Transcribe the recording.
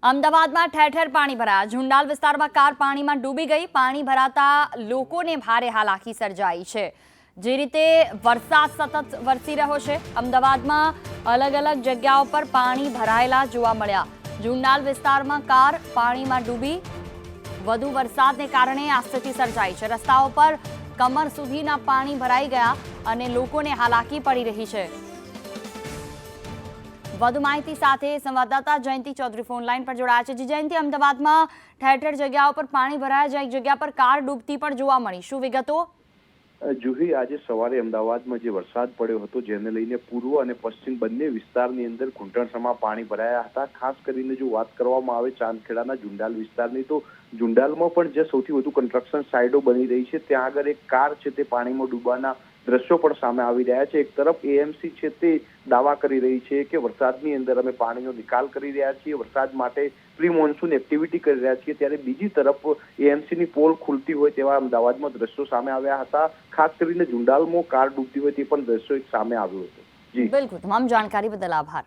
અમદાવાદમાં ઠેર ઠેર પાણી ભરાયા। ઝુંડાલ વિસ્તારમાં કાર પાણીમાં ડૂબી ગઈ। પાણી ભરાતા લોકોને ભારે હાલાકી સર્જાઈ છે। જે રીતે વરસાદ સતત વરસી રહ્યો છે, અમદાવાદમાં અલગ અલગ જગ્યાઓ પર પાણી ભરાયેલા જોવા મળ્યા। ઝુંડાલ વિસ્તારમાં કાર પાણીમાં ડૂબી। વધુ વરસાદને કારણે આ સ્થિતિ સર્જાઈ છે। રસ્તાઓ પર કમર સુધીના પાણી ભરાઈ ગયા અને લોકોને હાલાકી પડી રહી છે। વધુ માહિતી સાથે સંવાદદાતા જયંતિ ચૌધરી ફોન લાઈન પર જોડાયા છે। જયંતિ, અમદાવાદમાં ઠેર ઠેર જગ્યાઓ પર પાણી ભરાયા, જ્યાં એક જગ્યા પર કાર ડૂબતી પણ જોવા મળી, શું વિગતો? જુહી, આજે સવારે અમદાવાદમાં જે વરસાદ પડ્યો હતો, જેને લઈને પૂર્વ અને પશ્ચિમ બંને વિસ્તારની અંદર ઘૂંટણસમાં પાણી ભરાયા હતા। ખાસ કરીને જો વાત કરવામાં આવે ચાંદખેડાના ઝુંડાલ વિસ્તારની, તો ઝુંડાલમાં પણ જે સૌથી વધુ કન્સ્ટ્રક્શન સાઇટો બની રહી છે, ત્યાં આગળ એક કાર છે તે પાણીમાં ડૂબવાના દ્રશ્યો પણ સામે આવી રહ્યા છે। એક તરફ એએમસી છે તે દાવા કરી રહી છે કે વરસાદની અંદર અમે પાણીનો નિકાલ કરી રહ્યા છીએ, વરસાદ માટે પ્રી મોન્સૂન એક્ટિવિટી કરી રહ્યા છીએ, ત્યારે બીજી તરફ એએમસીની પોલ ખુલતી હોય તેવા અમદાવાદમાં દ્રશ્યો સામે આવ્યા હતા। ખાસ કરીને ઝુંડાલમાં કાર ડૂબતી હોય તે પણ દ્રશ્યો સામે આવ્યો હતો। બિલકુલ, તમામ જાણકારી બદલ આભાર।